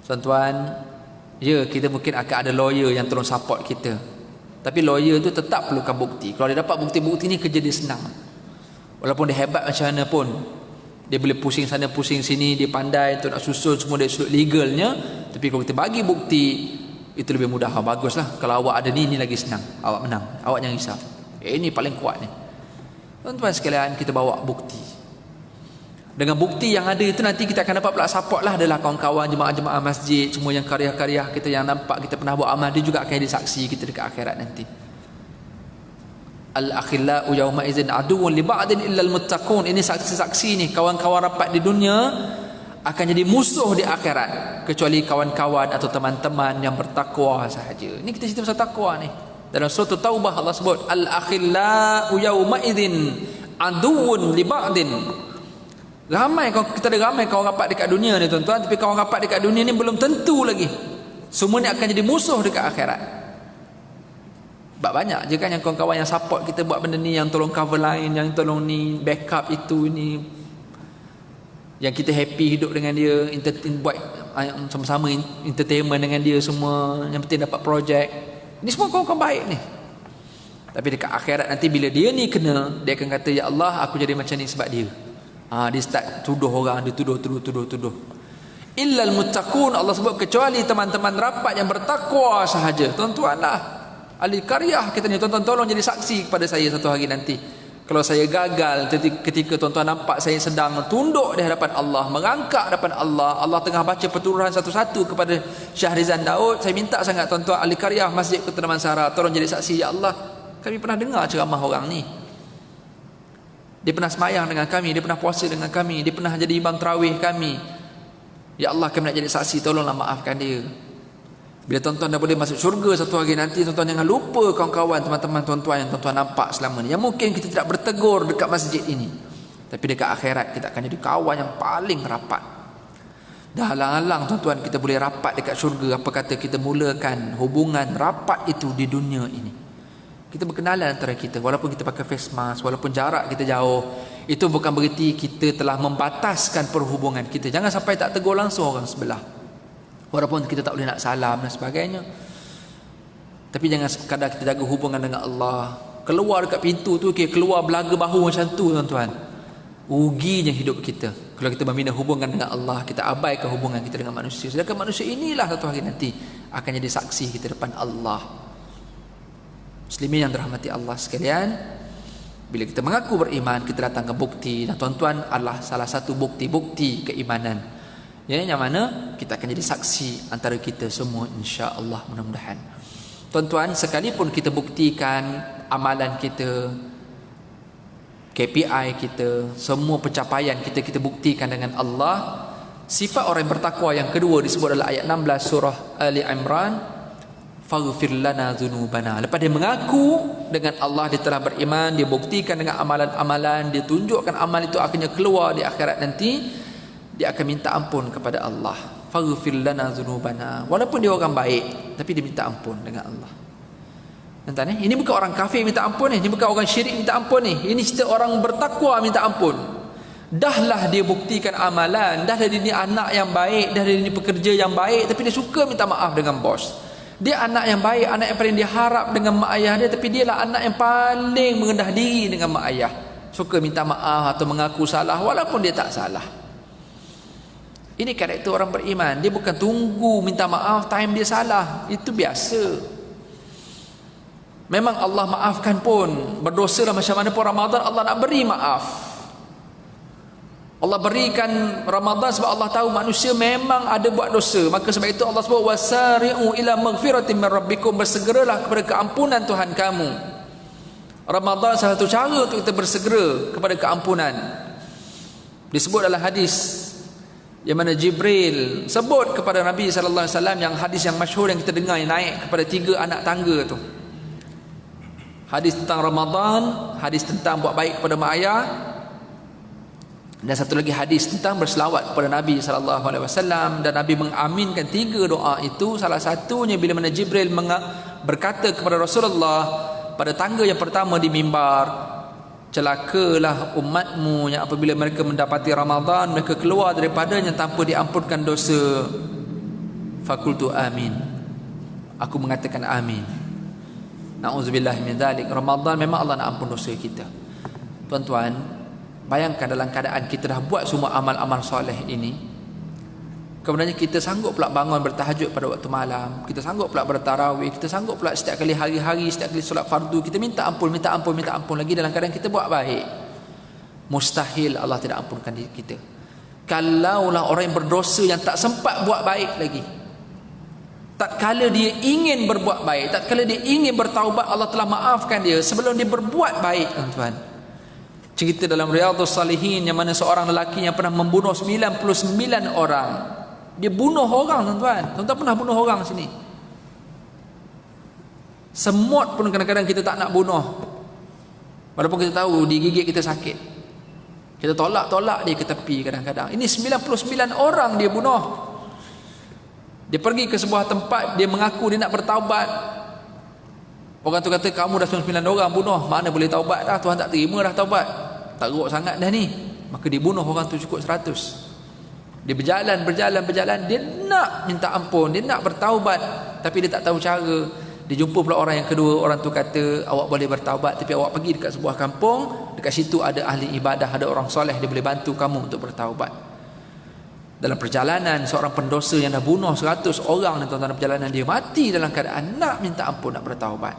Tuan-tuan, ya kita mungkin akan ada lawyer yang tolong support kita. Tapi lawyer tu tetap perlukan bukti. Kalau dia dapat bukti-bukti ni, kerja dia senang. Walaupun dia hebat macam mana pun, dia boleh pusing sana pusing sini, dia pandai untuk nak susun semua dari sudut legalnya. Tapi kalau kita bagi bukti, itu lebih mudah. Baguslah. Kalau awak ada ni lagi senang, awak menang, awak jangan risau. Ini paling kuat ni. Tuan-tuan sekalian, kita bawa bukti. Dengan bukti yang ada itu, nanti kita akan dapat pula support lah, adalah kawan-kawan jemaah-jemaah masjid, semua yang karya-karya kita yang nampak kita pernah buat amal, dia juga akan jadi saksi kita dekat akhirat nanti. Al-akhillau yawma idzin aduwwun li ba'din illa al-muttaqun. Ini saksi-saksi ni, kawan-kawan rapat di dunia akan jadi musuh di akhirat kecuali kawan-kawan atau teman-teman yang bertakwa sahaja. Ini kita cerita pasal takwa ni. Dalam surah Taubah Allah sebut al-akhillau yawma idzin aduwwun li ba'din. Kita ada ramai kawan rapat dekat dunia ni tuan-tuan, tapi kawan rapat dekat dunia ni belum tentu lagi semua ni akan jadi musuh dekat akhirat. Sebab banyak je kan yang kawan-kawan yang support kita buat benda ni, yang tolong cover line, yang tolong ni, backup itu ni, yang kita happy hidup dengan dia, buat sama-sama entertainment dengan dia semua, yang penting dapat projek. Ini semua kawan-kawan baik ni. Tapi dekat akhirat nanti bila dia ni kena, dia akan kata, ya Allah, aku jadi macam ni sebab dia. Dia start tuduh orang, dia tuduh. Illal muttaqun, Allah sebut kecuali teman-teman rapat yang bertakwa sahaja. Tuan-tuan lah, ahli karyah kita ni, tuan-tuan tolong jadi saksi kepada saya satu hari nanti. Kalau saya gagal ketika tuan-tuan nampak saya sedang tunduk di hadapan Allah, merangkak hadapan Allah, Allah tengah baca perturuhan satu-satu kepada Syahrizan Daud, saya minta sangat tuan-tuan ahli karyah Masjid Kota Damansara, tolong jadi saksi. Ya Allah, kami pernah dengar ceramah orang ni, dia pernah semayang dengan kami, dia pernah puasa dengan kami, dia pernah jadi imam tarawih kami. Ya Allah, kami nak jadi saksi, tolonglah maafkan dia. Bila tuan-tuan dah boleh masuk syurga satu hari nanti, tuan-tuan jangan lupa kawan-kawan, teman-teman tuan-tuan yang tuan-tuan nampak selama ni, yang mungkin kita tidak bertegur dekat masjid ini, tapi dekat akhirat kita akan jadi kawan yang paling rapat. Dah halang-halang tuan-tuan kita boleh rapat dekat syurga, apa kata kita mulakan hubungan rapat itu di dunia ini. Kita berkenalan antara kita, walaupun kita pakai face mask, walaupun jarak kita jauh, itu bukan bererti kita telah membataskan perhubungan kita. Jangan sampai tak tegur langsung orang sebelah, walaupun kita tak boleh nak salam dan sebagainya. Tapi jangan sekadar kita jaga hubungan dengan Allah, keluar dekat pintu tu, keluar belaga bahu macam tu tuan-tuan, ruginya hidup kita. Kalau kita membina hubungan dengan Allah, kita abaikan hubungan kita dengan manusia. Sedangkan manusia inilah satu hari nanti akan jadi saksi kita depan Allah. Muslimin yang dirahmati Allah sekalian, bila kita mengaku beriman, kita datang ke bukti, dan tuan-tuan adalah salah satu bukti-bukti keimanan, ya, yang mana kita akan jadi saksi antara kita semua, insya-Allah, mudah-mudahan. Tuan-tuan, sekalipun kita buktikan amalan kita, KPI kita, semua pencapaian kita buktikan dengan Allah, sifat orang yang bertakwa yang kedua disebut dalam ayat 16 surah Ali Imran, faghfir lana dzunubana. Lepas dia mengaku dengan Allah, dia telah beriman, dia buktikan dengan amalan-amalan, dia tunjukkan amal itu akhirnya keluar di akhirat nanti, dia akan minta ampun kepada Allah. Faghfir lana dzunubana. Walaupun dia orang baik, tapi dia minta ampun dengan Allah. Tuan-tuan, ini bukan orang kafir minta ampun ni, ini bukan orang syirik minta ampun ni. Ini cerita orang bertakwa minta ampun. Dahlah dia buktikan amalan, dah dia ni anak yang baik, dah dia ni pekerja yang baik, tapi dia suka minta maaf dengan bos. Dia anak yang baik, anak yang paling diharap dengan mak ayah dia, tapi dia lah anak yang paling merendah diri dengan mak ayah, suka minta maaf atau mengaku salah walaupun dia tak salah. Ini karakter orang beriman. Dia bukan tunggu minta maaf time dia salah, itu biasa. Memang Allah maafkan pun, berdosa lah macam mana pun Ramadan, Allah nak beri maaf. Allah berikan Ramadan sebab Allah tahu manusia memang ada buat dosa. Maka sebab itu Allah sebut wasari'u ila maghfiratin min rabbikum, bersegeralah kepada keampunan Tuhan kamu. Ramadan salah satu cara untuk kita bersegera kepada keampunan. Disebut dalam hadis yang mana Jibril sebut kepada Nabi sallallahu alaihi wasallam, yang hadis yang masyhur yang kita dengar, yang naik kepada 3 anak tangga tu. Hadis tentang Ramadan, hadis tentang buat baik kepada mak ayah, dan satu lagi hadis tentang berselawat kepada Nabi SAW. Dan Nabi mengaminkan 3 doa itu. Salah satunya bila mana Jibril berkata kepada Rasulullah pada tangga yang pertama di mimbar, celakalah umatmu yang apabila mereka mendapati Ramadan, mereka keluar daripadanya tanpa diampunkan dosa. Fakultu amin, aku mengatakan amin. Na'udzubillah min dzalik. Ramadan memang Allah nak ampun dosa kita. Tuan-tuan, bayangkan dalam keadaan kita dah buat semua amal-amal soleh ini, kemudian kita sanggup pula bangun bertahajud pada waktu malam, kita sanggup pula bertarawih, kita sanggup pula setiap kali hari-hari, setiap kali solat fardu kita minta ampun lagi dalam keadaan kita buat baik. Mustahil Allah tidak ampunkan kita. Kalaulah orang yang berdosa yang tak sempat buat baik lagi, tatkala dia ingin berbuat baik, tatkala dia ingin bertaubat, Allah telah maafkan dia sebelum dia berbuat baik, tuan-tuan. Cerita dalam Riyadhus Salihin yang mana seorang lelaki yang pernah membunuh 99 orang. Dia bunuh orang, tuan-tuan. Tuan-tuan pernah bunuh orang sini? Semut pun kadang-kadang kita tak nak bunuh, walaupun kita tahu digigit kita sakit. Kita tolak dia ke tepi kadang-kadang. Ini 99 orang dia bunuh. Dia pergi ke sebuah tempat, dia mengaku dia nak bertaubat. Orang tu kata, kamu dah 99 orang bunuh, mana boleh taubat dah, Tuhan tak terima dah taubat. Teruk sangat dah ni. Maka dia bunuh orang tu cukup 100. Dia berjalan, dia nak minta ampun, dia nak bertaubat, tapi dia tak tahu cara. Dia jumpa pula orang yang kedua. Orang tu kata, awak boleh bertaubat, tapi awak pergi dekat sebuah kampung, dekat situ ada ahli ibadah, ada orang soleh, dia boleh bantu kamu untuk bertaubat. Dalam perjalanan, seorang pendosa yang dah bunuh 100 orang ni, tuan-tuan, perjalanan dia mati dalam keadaan nak minta ampun, nak bertaubat.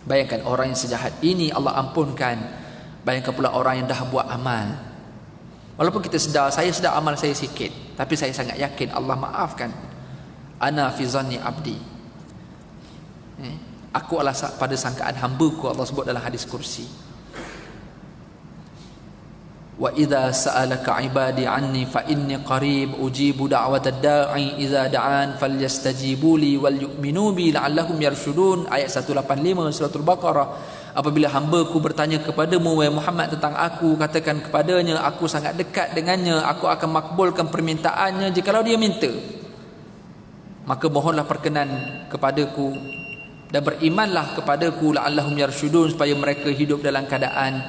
Bayangkan orang yang sejahat ini Allah ampunkan. Bayangkan pula orang yang dah buat amal. Walaupun kita sedar, saya sedar amal saya sikit, tapi saya sangat yakin Allah maafkan. Ana fi zanni abdi. Aku adalah pada sangkaan hamba-Ku, Allah sebut dalam hadis kursi. Wa idza sa'alaka 'ibadi 'anni fa inni qarib ujibu da'watad da'i idza da'an falyastajibu li wal yu'minu bi la'allahum yarshudun. Ayat 185 surah Al-Baqarah. Apabila hamba-Ku bertanya kepadamu wahai Muhammad tentang aku, katakan kepadanya, aku sangat dekat dengannya, aku akan makbulkan permintaannya jikalau dia minta. Maka mohonlah perkenan kepadaku dan berimanlah kepadaku la'allahum yarshudun, supaya mereka hidup dalam keadaan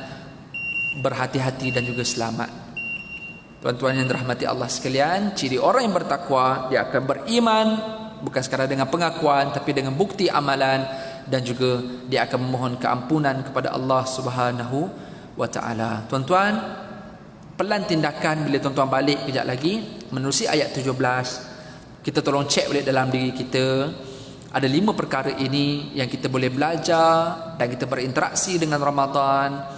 berhati-hati dan juga selamat. Tuan-tuan yang dirahmati Allah sekalian, ciri orang yang bertakwa, dia akan beriman bukan sekadar dengan pengakuan, tapi dengan bukti amalan, dan juga dia akan memohon keampunan kepada Allah Subhanahu wa taala. Tuan-tuan, pelan tindakan bila tuan-tuan balik kejap lagi menerusi ayat 17. Kita tolong cek balik dalam diri kita. Ada 5 perkara ini yang kita boleh belajar dan kita berinteraksi dengan Ramadan.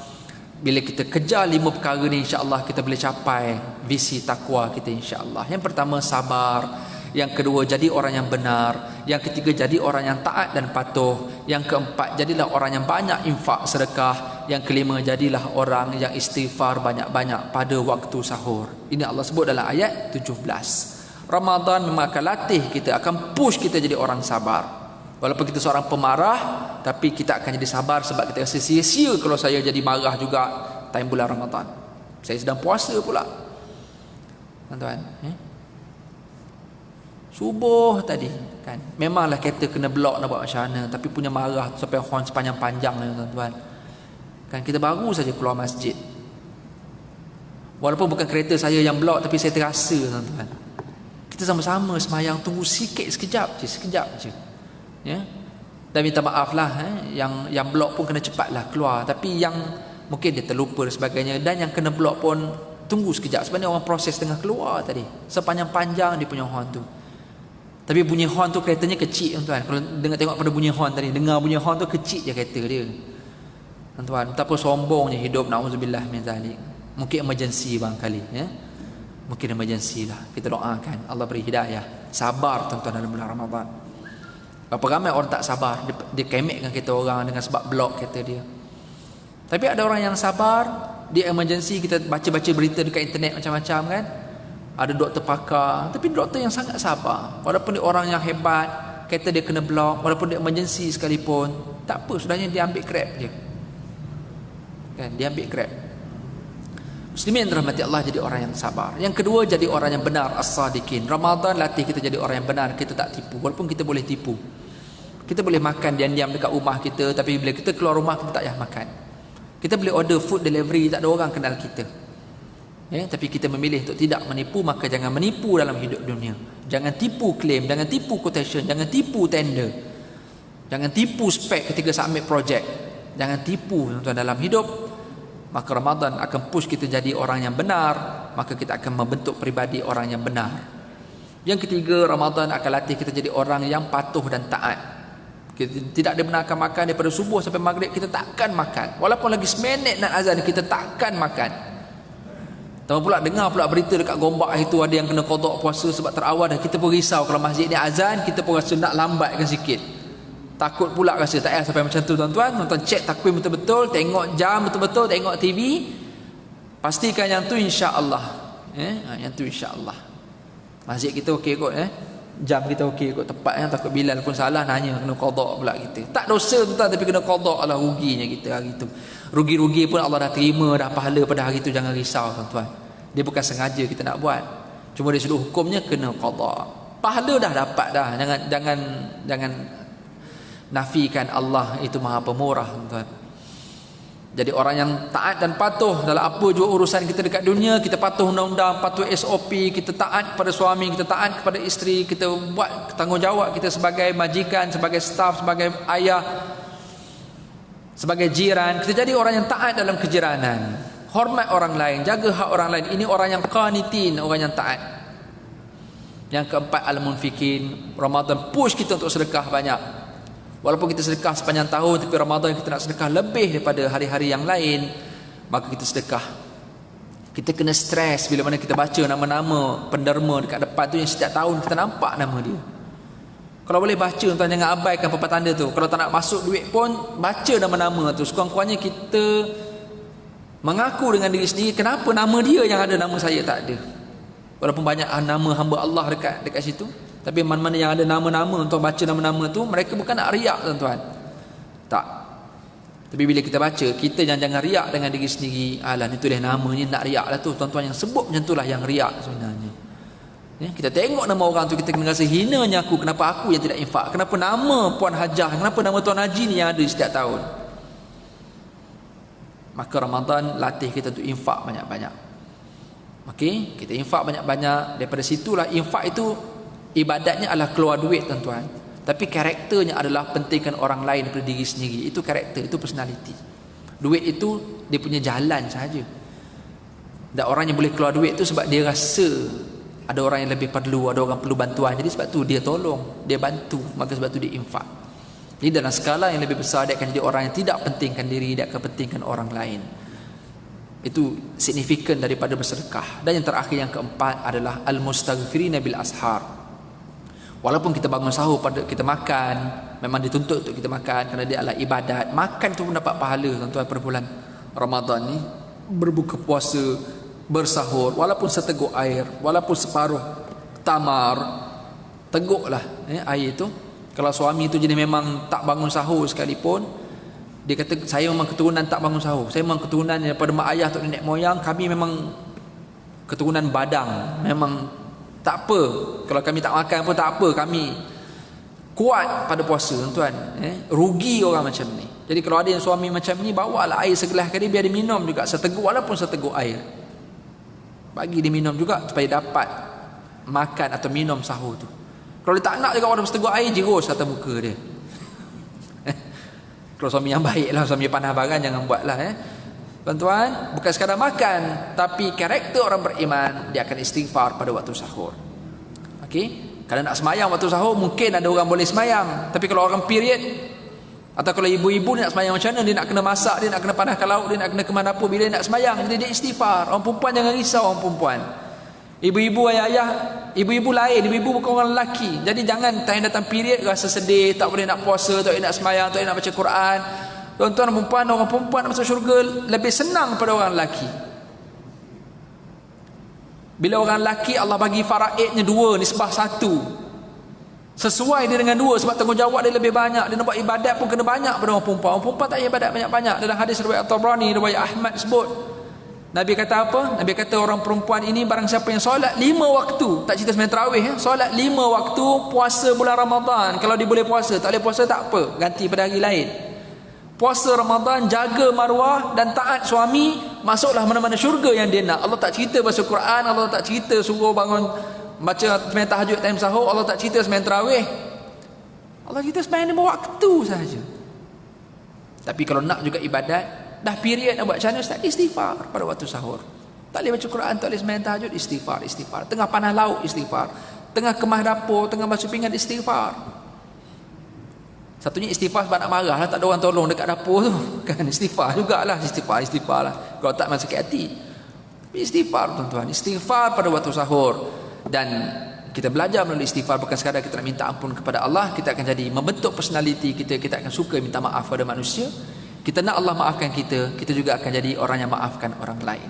Bila kita kejar 5 perkara ni, insya-Allah kita boleh capai visi takwa kita, insya-Allah. Yang pertama, sabar. Yang kedua, jadi orang yang benar. Yang ketiga, jadi orang yang taat dan patuh. Yang keempat, jadilah orang yang banyak infak sedekah. Yang kelima, jadilah orang yang istighfar banyak-banyak pada waktu sahur. Ini Allah sebut dalam ayat 17. Ramadan memang akan latih kita, akan push kita jadi orang sabar. Walaupun kita seorang pemarah, tapi kita akan jadi sabar sebab kita rasa sia-sia kalau saya jadi marah juga time bulan Ramadan. Saya sedang puasa pula, tuan-tuan. Subuh tadi kan, memanglah kereta kena blok nak buat macam mana, tapi punya marah sampai horn sepanjang-panjang, tuan-tuan. Kan kita baru saja keluar masjid. Walaupun bukan kereta saya yang blok, tapi saya terasa, tuan-tuan. Kita sama-sama semayang, tunggu sekejap je. Ya. Dan minta maaf lah, yang blok pun kena cepatlah keluar, tapi yang mungkin dia terlupa dan sebagainya, dan yang kena blok pun tunggu sekejap. Sebenarnya orang proses tengah keluar tadi, sepanjang-panjang dia punya horn tu. Tapi bunyi horn tu keretanya kecil, tuan-tuan. Kalau tengok pada bunyi horn tadi, dengar bunyi horn tu kecil je kereta dia, tuan-tuan. Betapa sombongnya hidup, na'udzubillah min zalik. Mungkin emergency barangkali, ya. Mungkin emergency lah. Kita doakan Allah beri hidayah. Sabar, tuan-tuan, dalam bulan Ramadan. Berapa ramai orang tak sabar, dia kemekkan kereta orang dengan sebab blok kereta dia. Tapi ada orang yang sabar, dia emergency. Kita baca-baca berita dekat internet macam-macam kan, ada doktor pakar, tapi doktor yang sangat sabar. Walaupun dia orang yang hebat, kereta dia kena blok, walaupun dia emergency sekalipun, tak apa, sudahnya dia ambil grab je kan, dia ambil grab. Muslimin rahmati Allah, jadi orang yang sabar. Yang kedua, jadi orang yang benar, as-sadiqin. Ramadan latih kita jadi orang yang benar, kita tak tipu. Walaupun kita boleh tipu, kita boleh makan diam-diam dekat rumah kita, tapi bila kita keluar rumah kita tak payah makan. Kita boleh order food delivery, tak ada orang kenal kita, ya, tapi kita memilih untuk tidak menipu. Maka jangan menipu dalam hidup dunia. Jangan tipu claim, jangan tipu quotation, jangan tipu tender, jangan tipu spek ketika submit projek. Jangan tipu, tuan-tuan, dalam hidup. Maka Ramadan akan push kita jadi orang yang benar. Maka kita akan membentuk pribadi orang yang benar. Yang ketiga, Ramadan akan latih kita jadi orang yang patuh dan taat. Kita tidak dibenarkan makan daripada subuh sampai maghrib, kita takkan makan. Walaupun lagi seminit nak azan, kita takkan makan. Tambah pula dengar pula berita dekat Gombak itu ada yang kena qada puasa sebab terawal dah. Kita pun risau kalau masjid ni azan, kita pun rasa nak lambatkan sikit. Takut pula rasa tak payah sampai macam tu tuan-tuan. Tuan-tuan cek takvim betul-betul, tengok jam betul-betul, tengok TV. Pastikan yang tu insya-Allah. Yang tu insya-Allah. Masjid kita okey kot jam kita okey kot tepat takut Bilal pun salah nanya kena qada pula kita. Tak dosa tuan tapi kena qada lah ruginya kita hari tu. Rugi-rugi pun Allah dah terima dah pahala pada hari tu, jangan risau tuan-tuan. Dia bukan sengaja kita nak buat. Cuma dari sudut hukumnya kena qada. Pahala dah dapat dah. Jangan nafikan Allah itu Maha Pemurah tuan. Jadi orang yang taat dan patuh dalam apa jua urusan kita dekat dunia, kita patuh undang-undang, patuh SOP, kita taat kepada suami, kita taat kepada isteri, kita buat tanggungjawab kita sebagai majikan, sebagai staf, sebagai ayah, sebagai jiran. Kita jadi orang yang taat dalam kejiranan, hormat orang lain, jaga hak orang lain. Ini orang yang qanitin, orang yang taat. Yang keempat, al-munfikin. Ramadan push kita untuk sedekah banyak. Walaupun kita sedekah sepanjang tahun, tapi Ramadan kita nak sedekah lebih daripada hari-hari yang lain, maka kita sedekah. Kita kena stres bila mana kita baca nama-nama penderma dekat depan tu yang setiap tahun kita nampak nama dia. Kalau boleh baca tuan, jangan abaikan papan tanda tu. Kalau tak nak masuk duit pun baca nama-nama tu. Sekurang-kurangnya kita mengaku dengan diri sendiri, kenapa nama dia yang ada, nama saya tak ada. Walaupun banyak nama hamba Allah dekat situ, tapi mana-mana yang ada nama-nama, untuk baca nama-nama tu, mereka bukan nak riak tuan-tuan. Tak. Tapi bila kita baca, kita jangan riak dengan diri sendiri. Alah, ni tulis nama ni nak riak lah tu. Tuan-tuan yang sebut macam tu lah yang riak sebenarnya. Kita tengok nama orang tu, kita kena rasa hinanya aku. Kenapa aku yang tidak infak? Kenapa nama Puan Hajah? Kenapa nama Tuan Haji ni yang ada setiap tahun? Maka Ramadan latih kita untuk infak banyak-banyak. Okey, kita infak banyak-banyak. Daripada situlah infak itu ibadatnya adalah keluar duit tuan-tuan, tapi karakternya adalah pentingkan orang lain daripada diri sendiri. Itu karakter, itu personality. Duit itu dia punya jalan sahaja. Dan orang yang boleh keluar duit itu sebab dia rasa ada orang yang lebih perlu, ada orang perlu bantuan, jadi sebab tu dia tolong, dia bantu, maka sebab tu dia infak. Jadi dalam skala yang lebih besar, dia akan jadi orang yang tidak pentingkan diri, dia akan pentingkan orang lain. Itu signifikan daripada bersedekah. Dan yang terakhir, yang keempat adalah al-mustaghfirina bil ashar. Walaupun kita bangun sahur, pada kita makan, memang dituntut untuk kita makan kerana dia adalah ibadat. Makan tu pun dapat pahala tuan-tuan pada bulan Ramadan ni. Berbuka puasa, bersahur, walaupun seteguk air, walaupun separuh tamar, teguklah air itu. Kalau suami itu jadi memang tak bangun sahur sekalipun, dia kata saya memang keturunan tak bangun sahur, saya memang keturunan daripada mak ayah atau nenek moyang, kami memang keturunan badang, memang tak apa, kalau kami tak makan pun tak apa, kami kuat pada puasa tuan. Rugi orang macam ni. Jadi kalau ada yang suami macam ni, bawalah air segelas ke dia, biar dia minum juga seteguk, walaupun seteguk air, bagi dia minum juga supaya dapat makan atau minum sahur tu. Kalau dia tak nak juga, walaupun seteguk air, jerus atas muka dia. Kalau suami yang baik lah, suami panah baran, jangan buat lah tuan-tuan. Bukan sekadar makan, tapi karakter orang beriman, dia akan istighfar pada waktu sahur. Okey, kalau nak semayang waktu sahur, mungkin ada orang boleh semayang, tapi kalau orang period, atau kalau ibu-ibu dia nak semayang macam mana, dia nak kena masak, dia nak kena panaskan lauk, dia nak kena ke mana-mana bila dia nak semayang, jadi dia istighfar. Orang perempuan jangan risau, orang perempuan, ibu-ibu, ayah-ayah, ibu-ibu lain, ibu-ibu bukan orang lelaki. Jadi jangan time datang period rasa sedih, tak boleh nak puasa, tak boleh nak semayang, tak boleh nak baca Quran. Tuan-tuan, orang perempuan masuk syurga lebih senang pada orang lelaki. Bila orang lelaki Allah bagi faraidnya 2, nisbah 1, sesuai dia dengan 2, sebab tanggungjawab dia lebih banyak. Dia nak buat ibadat pun kena banyak pada orang perempuan. Orang perempuan tak payah ibadat banyak-banyak. Dalam hadis riwayat At-Tabrani, riwayat Ahmad sebut, Nabi kata apa? Nabi kata orang perempuan ini, barang siapa yang solat 5 waktu, tak cerita sembahyang tarawih, solat 5 waktu, puasa bulan Ramadan. Kalau dia boleh puasa, tak boleh puasa tak apa, ganti pada hari lain. Puasa Ramadan, jaga maruah dan taat suami, masuklah mana-mana syurga yang dia nak. Allah tak cerita baca Quran, Allah tak cerita suruh bangun baca sembahyang tahajud time sahur, Allah tak cerita sembahyang tarawih. Allah cerita sembahyang 5 waktu sahaja. Tapi kalau nak juga ibadat, dah period nak buat macam mana, start istighfar pada waktu sahur. Tak boleh baca Quran, tak boleh sembahyang tahajud, istighfar. Tengah panas lauk, istighfar. Tengah kemas dapur, tengah basuh pinggan, istighfar. Satunya istighfar sebab nak marah lah, tak ada orang tolong dekat dapur tu kan, istighfar jugalah, istighfar lah. Kalau tak masuk sakit hati. Istighfar tuan-tuan, istighfar pada waktu sahur. Dan kita belajar melalui istighfar, bukan sekadar kita nak minta ampun kepada Allah, kita akan jadi membentuk personality kita, kita akan suka minta maaf pada manusia. Kita nak Allah maafkan kita, kita juga akan jadi orang yang maafkan orang lain.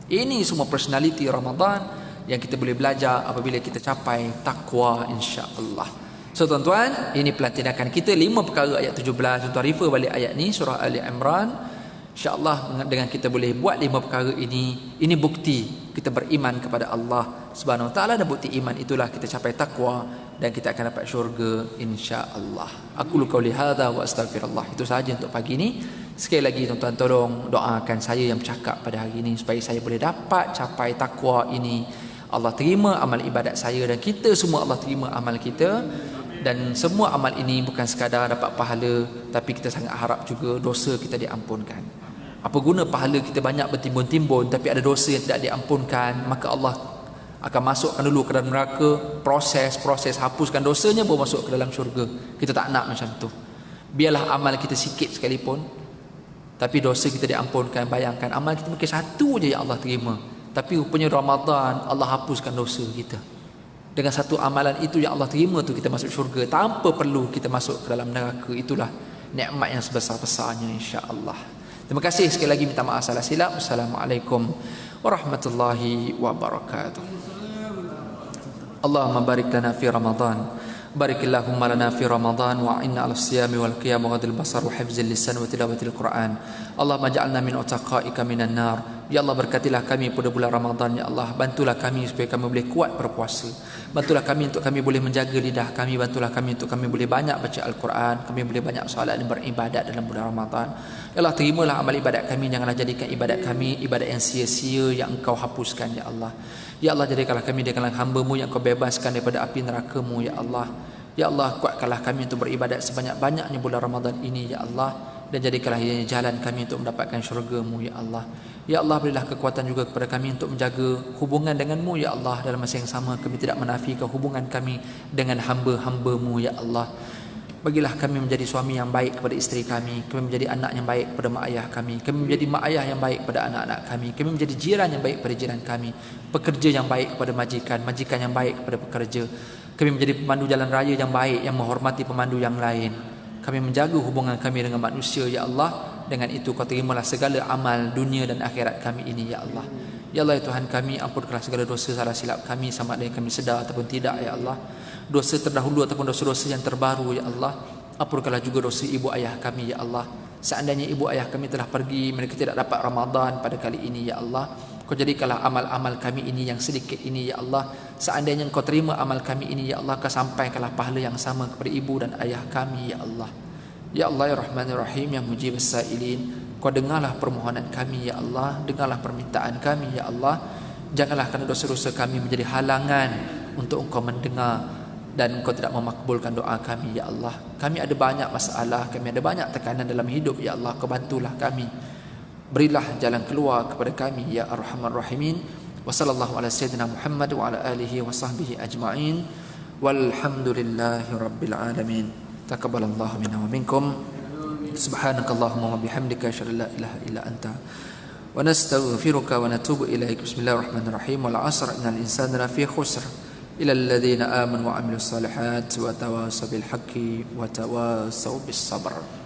Ini semua personality Ramadan yang kita boleh belajar apabila kita capai takwa, insya-Allah. So tuan-tuan, ini pelantikan kita 5 perkara ayat 17. Tuan-tuan refer balik ayat ni, surah Ali Imran. InsyaAllah dengan kita boleh buat 5 perkara ini bukti kita beriman kepada Allah Subhanahu Wa Taala, dan bukti iman itulah kita capai takwa dan kita akan dapat syurga, insya-Allah. Aku qauli hadza wa astaghfirullah. Itu sahaja untuk pagi ini. Sekali lagi tuan-tuan, tolong doakan saya yang bercakap pada hari ini supaya saya boleh dapat capai takwa ini. Allah terima amal ibadat saya dan kita semua Allah terima amal kita. Dan semua amal ini bukan sekadar dapat pahala, tapi kita sangat harap juga dosa kita diampunkan. Apa guna pahala kita banyak bertimbun-timbun tapi ada dosa yang tidak diampunkan? Maka Allah akan masukkan dulu ke dalam neraka, proses hapuskan dosanya, baru masuk ke dalam syurga. Kita tak nak macam tu. Biarlah amal kita sikit sekalipun, tapi dosa kita diampunkan. Bayangkan amal kita mungkin satu je yang Allah terima, tapi rupanya Ramadan Allah hapuskan dosa kita. Dengan satu amalan itu yang Allah terima tu kita masuk syurga tanpa perlu kita masuk ke dalam neraka. Itulah nikmat yang sebesar-besarnya, insya-Allah. Terima kasih sekali lagi, minta maaf salah silap. Assalamualaikum warahmatullahi wabarakatuh. Allahumma barik lana fi Ramadan. Barikillahumma lana fi Ramadan wa inna ala siyami wal qiyam wa ghadil basar wa hifzil lisan wa tilawatil Quran. Allahumma ja'alna min utaqaika minan nar. Ya Allah, berkatilah kami pada bulan Ramadan. Ya Allah, bantulah kami supaya kami boleh kuat berpuasa. Bantulah kami untuk kami boleh menjaga lidah kami. Bantulah kami untuk kami boleh banyak baca Al-Quran. Kami boleh banyak solat dan beribadat dalam bulan Ramadan. Ya Allah, terimalah amal ibadat kami. Janganlah jadikan ibadat kami ibadat yang sia-sia yang Engkau hapuskan, Ya Allah. Ya Allah, jadikanlah kami dengan hamba-Mu yang Kau bebaskan daripada api neraka-Mu, Ya Allah. Ya Allah, kuatkanlah kami untuk beribadat sebanyak-banyaknya bulan Ramadan ini, Ya Allah. Dan jadikanlah ianya jalan kami untuk mendapatkan syurga-Mu, Ya Allah. Ya Allah, berilah kekuatan juga kepada kami untuk menjaga hubungan dengan-Mu, Ya Allah. Dalam masa yang sama kami tidak menafikan hubungan kami dengan hamba-hamba-Mu, Ya Allah. Bagilah kami menjadi suami yang baik kepada isteri kami. Kami menjadi anak yang baik kepada mak ayah kami. Kami menjadi mak ayah yang baik kepada anak-anak kami. Kami menjadi jiran yang baik kepada jiran kami. Pekerja yang baik kepada majikan. Majikan yang baik kepada pekerja. Kami menjadi pemandu jalan raya yang baik, yang menghormati pemandu yang lain. Kami menjaga hubungan kami dengan manusia, Ya Allah. Dengan itu Kau terimalah segala amal dunia dan akhirat kami ini, Ya Allah. Ya Allah, ya Tuhan kami, ampunkanlah segala dosa salah silap kami, sama ada yang kami sedar ataupun tidak, Ya Allah. Dosa terdahulu ataupun dosa-dosa yang terbaru, Ya Allah. Ampunkanlah juga dosa ibu ayah kami, Ya Allah. Seandainya ibu ayah kami telah pergi, mereka tidak dapat Ramadan pada kali ini, Ya Allah. Kau jadikanlah amal-amal kami ini yang sedikit ini, Ya Allah. Seandainya Kau terima amal kami ini, Ya Allah, Kau sampaikanlah pahala yang sama kepada ibu dan ayah kami, Ya Allah. Ya Allah, ya Rahman, ya Rahim, yang mujib as-sa'ilin. Kau dengarlah permohonan kami, Ya Allah. Dengarlah permintaan kami, Ya Allah. Janganlah kerana dosa-dosa kami menjadi halangan untuk Engkau mendengar dan Engkau tidak memakbulkan doa kami, Ya Allah. Kami ada banyak masalah, kami ada banyak tekanan dalam hidup, Ya Allah. Kau bantulah kami. Berilah jalan keluar kepada kami, Ya Arhamar Rahimin. Wa sallallahu ala sayyidina Muhammad wa ala alihi wa sahbihi ajma'in. Walhamdulillahi rabbil alamin. Taqabbalallahu minna wa minkum. Subhanakallahumma wa bihamdika asyhadu an la ilaha illa anta wa nastaghfiruka wa natubu ilaik. Bismillahirrahmanirrahim. Wal 'asr innal insana lafi khusr illa alladhina amanu wa 'amilus solihat wa tawasaw bil haqqi wa tawasaw bis sabr.